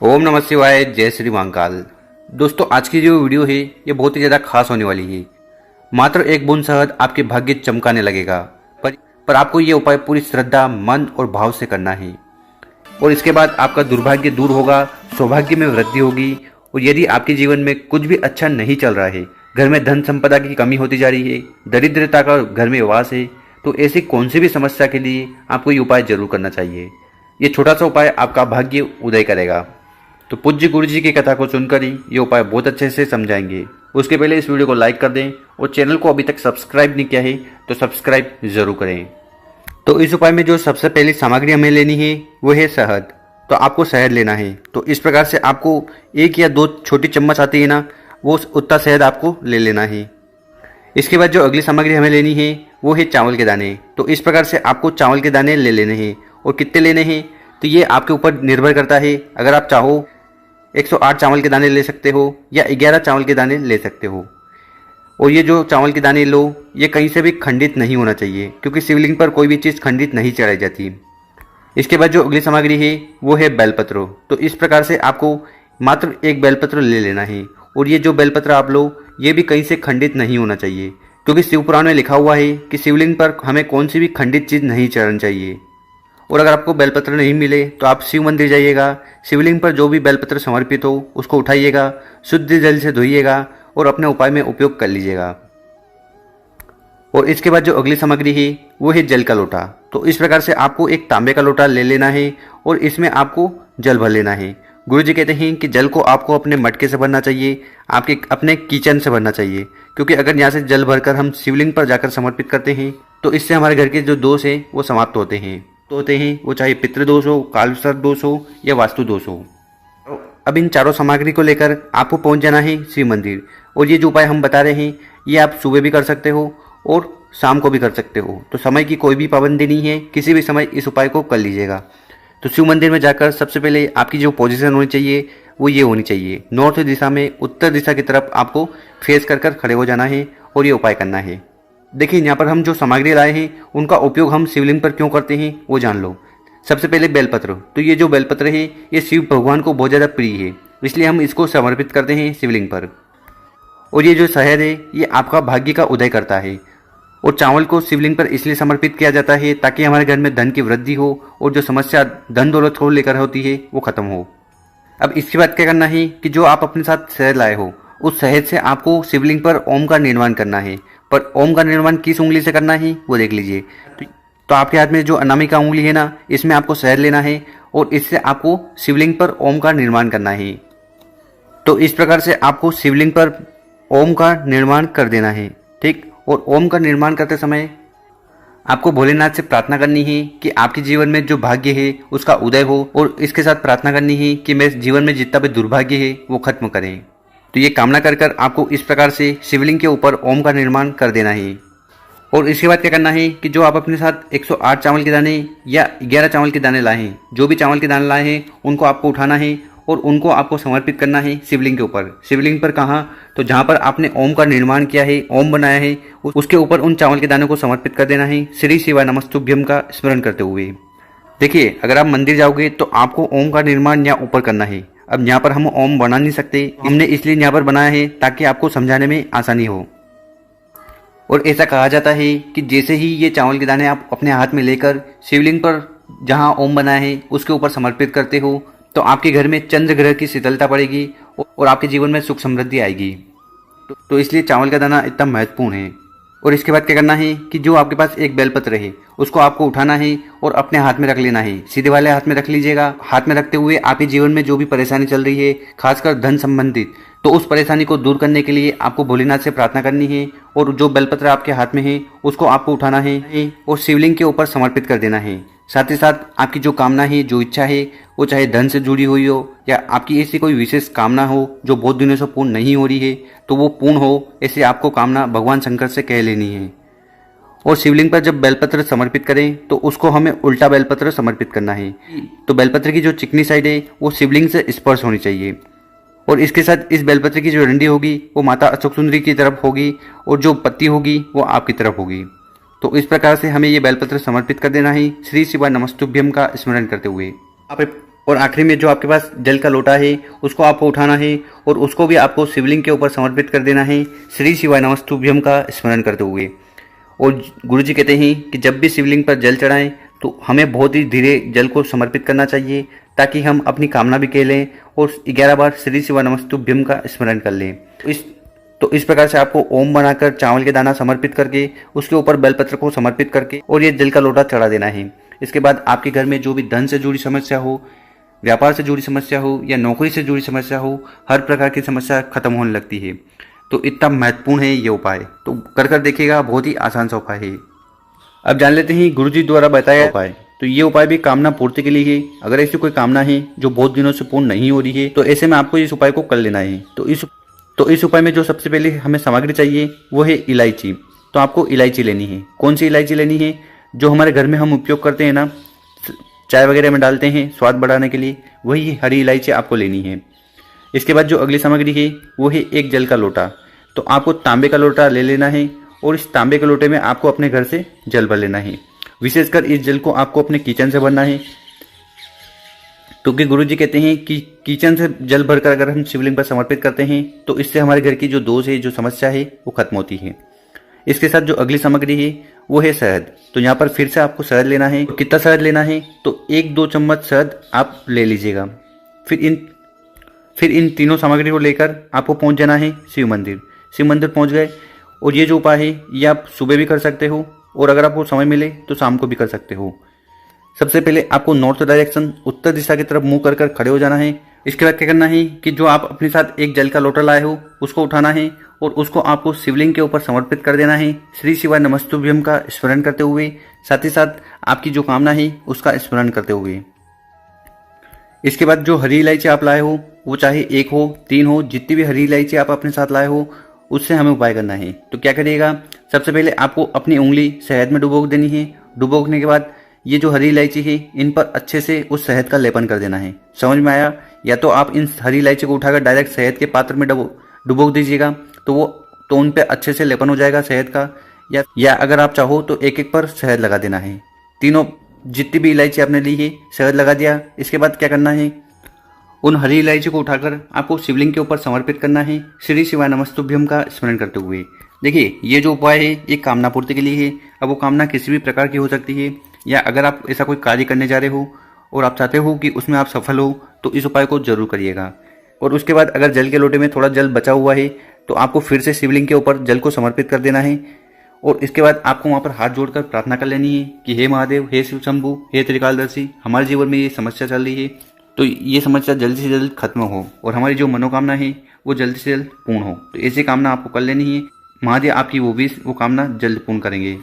ओम नमः शिवाय। जय श्री महाकाल। दोस्तों, आज की जो वीडियो है ये बहुत ही ज़्यादा खास होने वाली है। मात्र एक बूंद शहद आपके भाग्य चमकाने लगेगा, पर आपको ये उपाय पूरी श्रद्धा, मन और भाव से करना है। और इसके बाद आपका दुर्भाग्य दूर होगा, सौभाग्य में वृद्धि होगी। और यदि आपके जीवन में कुछ भी अच्छा नहीं चल रहा है, घर में धन संपदा की कमी होती जा रही है, दरिद्रता का घर में वास है, तो ऐसी कौन सी भी समस्या के लिए आपको ये उपाय जरूर करना चाहिए। ये छोटा सा उपाय आपका भाग्य उदय करेगा। तो पूज्य गुरु जी की कथा को सुनकर ही ये उपाय बहुत अच्छे से समझाएंगे। उसके पहले इस वीडियो को लाइक कर दें और चैनल को अभी तक सब्सक्राइब नहीं किया है तो सब्सक्राइब जरूर करें। तो इस उपाय में जो सबसे पहली सामग्री हमें लेनी है वो है शहद। तो आपको शहद लेना है। तो इस प्रकार से आपको 1 या 2 छोटी चम्मच आती है ना, वो उतना शहद आपको ले लेना है। इसके बाद जो अगली सामग्री हमें लेनी है वो है चावल के दाने। तो इस प्रकार से आपको चावल के दाने ले लेने हैं। और कितने लेने हैं तो ये आपके ऊपर निर्भर करता है। अगर आप चाहो 108 चावल के दाने ले सकते हो या 11 चावल के दाने ले सकते हो। और ये जो चावल के दाने लो, ये कहीं से भी खंडित नहीं होना चाहिए, क्योंकि शिवलिंग पर कोई भी चीज़ खंडित नहीं चढ़ाई जाती। इसके बाद जो अगली सामग्री है वो है बेलपत्र। तो इस प्रकार से आपको मात्र एक बेलपत्र ले लेना है। और ये जो बेलपत्र आप लो, ये भी कहीं से खंडित नहीं होना चाहिए, क्योंकि शिव पुराण में लिखा हुआ है कि शिवलिंग पर हमें कौन सी भी खंडित चीज़ नहीं चढ़ानी चाहिए। और अगर आपको बेलपत्र नहीं मिले तो आप शिव मंदिर जाइएगा, शिवलिंग पर जो भी बेलपत्र समर्पित हो उसको उठाइएगा, शुद्ध जल से धोइएगा और अपने उपाय में उपयोग कर लीजिएगा। और इसके बाद जो अगली सामग्री है वो है जल का लोटा। तो इस प्रकार से आपको एक तांबे का लोटा ले लेना है और इसमें आपको जल भर लेना है। गुरु जी कहते हैं कि जल को आपको अपने मटके से भरना चाहिए, आपके अपने किचन से भरना चाहिए, क्योंकि अगर यहाँ से जल भरकर हम शिवलिंग पर जाकर समर्पित करते हैं तो इससे हमारे घर के जो दोष हैं वो समाप्त होते हैं वो चाहे पितृदोष हो, कालसर्प दोष हो या वास्तु दोष हो। अब इन चारों सामग्री को लेकर आपको पहुंच जाना है शिव मंदिर। और ये जो उपाय हम बता रहे हैं ये आप सुबह भी कर सकते हो और शाम को भी कर सकते हो। तो समय की कोई भी पाबंदी नहीं है, किसी भी समय इस उपाय को कर लीजिएगा। तो शिव मंदिर में जाकर सबसे पहले आपकी जो पोजीशन होनी चाहिए वो ये होनी चाहिए, नॉर्थ दिशा में उत्तर दिशा की तरफ आपको फेस कर खड़े हो जाना है और ये उपाय करना है। देखिए, यहाँ पर हम जो सामग्री लाए हैं उनका उपयोग हम शिवलिंग पर क्यों करते हैं वो जान लो। सबसे पहले बेलपत्र। तो ये जो बेलपत्र है ये शिव भगवान को बहुत ज़्यादा प्रिय है, इसलिए हम इसको समर्पित करते हैं शिवलिंग पर। और ये जो शहद है ये आपका भाग्य का उदय करता है। और चावल को शिवलिंग पर इसलिए समर्पित किया जाता है ताकि हमारे घर में धन की वृद्धि हो और जो समस्या धन दौलत को लेकर होती है वो खत्म हो। अब इसके बाद क्या करना है कि जो आप अपने साथ शहद लाए हो उस शहद से आपको शिवलिंग पर ओम का निर्माण करना है। पर ओम का निर्माण किस उंगली से करना है वो देख लीजिए। तो आपके हाथ में जो अनामिका उंगली है ना, इसमें आपको शहद लेना है और इससे आपको शिवलिंग पर ओम का निर्माण करना है। तो इस प्रकार से आपको शिवलिंग पर ओम का निर्माण कर देना है, ठीक। और ओम का निर्माण करते समय आपको भोलेनाथ से प्रार्थना करनी है कि आपके जीवन में जो भाग्य है उसका उदय हो, और इसके साथ प्रार्थना करनी है कि मेरे जीवन में जितना भी दुर्भाग्य है वो खत्म करें। तो ये कामना कर आपको इस प्रकार से शिवलिंग के ऊपर ओम का निर्माण कर देना है। और इसके बाद क्या करना है कि जो आप अपने साथ 108 चावल के दाने या 11 चावल के दाने लाए हैं, जो भी चावल के दाने लाए हैं उनको आपको उठाना है और उनको आपको समर्पित करना है शिवलिंग के ऊपर। शिवलिंग पर कहाँ, तो जहाँ पर आपने ओम का निर्माण किया है, ओम बनाया है, उसके ऊपर उन चावल के दानों को समर्पित कर देना है, श्री शिवाय नमस्तुभ्यम का स्मरण करते हुए। देखिए, अगर आप मंदिर जाओगे तो आपको ओम का निर्माण यहाँ ऊपर करना है। अब यहाँ पर हम ओम बना नहीं सकते, हमने इसलिए यहाँ पर बनाया है ताकि आपको समझाने में आसानी हो। और ऐसा कहा जाता है कि जैसे ही ये चावल के दाने आप अपने हाथ में लेकर शिवलिंग पर जहाँ ओम बनाया है उसके ऊपर समर्पित करते हो तो आपके घर में चंद्र ग्रह की शीतलता पड़ेगी और आपके जीवन में सुख समृद्धि आएगी। तो इसलिए चावल का दाना इतना महत्वपूर्ण है। और इसके बाद क्या करना है कि जो आपके पास एक बेलपत्र है उसको आपको उठाना है और अपने हाथ में रख लेना है। सीधे वाले हाथ में रख लीजिएगा। हाथ में रखते हुए आपके जीवन में जो भी परेशानी चल रही है, खासकर धन संबंधित, तो उस परेशानी को दूर करने के लिए आपको भोलेनाथ से प्रार्थना करनी है। और जो बेलपत्र आपके हाथ में है उसको आपको उठाना है और शिवलिंग के ऊपर समर्पित कर देना है। साथ ही साथ आपकी जो कामना है, जो इच्छा है, वो चाहे धन से जुड़ी हुई हो या आपकी ऐसी कोई विशेष कामना हो जो बहुत दिनों से पूर्ण नहीं हो रही है, तो वो पूर्ण हो, ऐसे आपको कामना भगवान शंकर से कह लेनी है। और शिवलिंग पर जब बेलपत्र समर्पित करें तो उसको हमें उल्टा बेलपत्र समर्पित करना है। तो बेलपत्र की जो चिकनी साइड है वो शिवलिंग से स्पर्श होनी चाहिए। और इसके साथ इस बेलपत्र की जो डंडी होगी वो माता अशोक सुंदरी की तरफ होगी और जो पत्ती होगी वो आपकी तरफ होगी। तो इस प्रकार से हमें ये बेलपत्र समर्पित कर देना है, श्री शिवाय नमस्तुभ्यम का स्मरण करते हुए। आप और आखिरी में जो आपके पास जल का लोटा है उसको आपको उठाना है और उसको भी आपको शिवलिंग के ऊपर समर्पित कर देना है, श्री शिवाय नमस्तुभ्यम का स्मरण करते हुए। और गुरु जी कहते हैं कि जब भी शिवलिंग पर जल चढ़ाएं तो हमें बहुत ही धीरे जल को समर्पित करना चाहिए, ताकि हम अपनी कामना भी कह लें और 11 बार श्री शिवाय नमस्तुभ्यम का स्मरण कर लें। तो इस प्रकार से आपको ओम बनाकर चावल के दाना समर्पित करके उसके ऊपर बेलपत्र को समर्पित करके और ये जल का लोटा चढ़ा देना है। इसके बाद आपके घर में जो भी धन से जुड़ी समस्या हो, व्यापार से जुड़ी समस्या हो या नौकरी से जुड़ी समस्या हो, हर प्रकार की समस्या खत्म होने लगती है। तो इतना महत्वपूर्ण है ये उपाय, तो कर देखिएगा, बहुत ही आसान सा उपाय है। अब जान लेते हैं गुरु जी द्वारा बताया उपाय। तो ये उपाय भी कामना पूर्ति के लिए है। अगर ऐसी कोई कामना है जो बहुत दिनों से पूर्ण नहीं हो रही है तो ऐसे में आपको इस उपाय को कर लेना है। तो इस उपाय में जो सबसे पहले हमें सामग्री चाहिए वो है इलायची। तो आपको इलायची लेनी है। कौन सी इलायची लेनी है? जो हमारे घर में हम उपयोग करते हैं ना, चाय वगैरह में डालते हैं स्वाद बढ़ाने के लिए, वही हरी इलायची आपको लेनी है। इसके बाद जो अगली सामग्री है वो है एक जल का लोटा। तो आपको तांबे का लोटा ले लेना है और इस तांबे के लोटे में आपको अपने घर से जल भर लेना है। विशेषकर इस जल को आपको अपने किचन से भरना है, क्योंकि गुरु जी कहते हैं कि किचन से जल भरकर अगर हम शिवलिंग पर समर्पित करते हैं तो इससे हमारे घर की जो दोष है, जो समस्या है, वो खत्म होती है। इसके साथ जो अगली सामग्री है वो है शहद। तो यहाँ पर फिर से आपको शहद लेना है। तो कितना शहद लेना है? तो 1-2 चम्मच शहद आप ले लीजिएगा। फिर इन तीनों सामग्री को लेकर आपको पहुंच जाना है शिव मंदिर। शिव मंदिर पहुंच गए और ये जो उपाय है ये आप सुबह भी कर सकते हो और अगर आपको समय मिले तो शाम को भी कर सकते हो। सबसे पहले आपको नॉर्थ डायरेक्शन, उत्तर दिशा की तरफ मुंह कर खड़े हो जाना है। इसके बाद क्या करना है कि जो आप अपने साथ एक जल का लोटा लाए हो उसको उठाना है और उसको आपको शिवलिंग के ऊपर समर्पित कर देना है, श्री शिवाय नमस्तुभ्यम का स्मरण करते हुए, साथ ही साथ आपकी जो कामना है उसका स्मरण करते हुए। इसके बाद जो हरी इलायची आप लाए हो, वो चाहे 1 हो 3 हो, जितनी भी हरी इलायची आप अपने साथ लाए हो उससे हमें उपाय करना है। तो क्या करिएगा, सबसे पहले आपको अपनी उंगली शहद में डुबो देनी है। डुबोने के बाद ये जो हरी इलायची है इन पर अच्छे से उस शहद का लेपन कर देना है। समझ में आया? या तो आप इन हरी इलायची को उठाकर डायरेक्ट शहद के पात्र में डुबो दीजिएगा तो उन पे अच्छे से लेपन हो जाएगा शहद का, या अगर आप चाहो तो एक एक पर शहद लगा देना है। तीनों जितनी भी इलायची आपने ली है शहद लगा दिया। इसके बाद क्या करना है, उन हरी इलायची को उठाकर आपको शिवलिंग के ऊपर समर्पित करना है, श्री शिवाय नमस्तुभ्यम का स्मरण करते हुए। देखिए ये जो उपाय है ये कामना पूर्ति के लिए है। अब वो कामना किसी भी प्रकार की हो सकती है, या अगर आप ऐसा कोई कार्य करने जा रहे हो और आप चाहते हो कि उसमें आप सफल हो तो इस उपाय को जरूर करिएगा। और उसके बाद अगर जल के लोटे में थोड़ा जल बचा हुआ है तो आपको फिर से शिवलिंग के ऊपर जल को समर्पित कर देना है और इसके बाद आपको वहां पर हाथ जोड़कर प्रार्थना कर लेनी है कि हे महादेव, हे शिव शंभु, हे त्रिकालदर्शी, हमारे जीवन में ये समस्या चल रही है तो ये समस्या जल्द से जल्द खत्म हो और हमारी जो मनोकामना है वो जल्द से जल्द पूर्ण हो। तो ऐसी कामना आपको कर लेनी है। महादेव आपकी वो कामना जल्द पूर्ण करेंगे।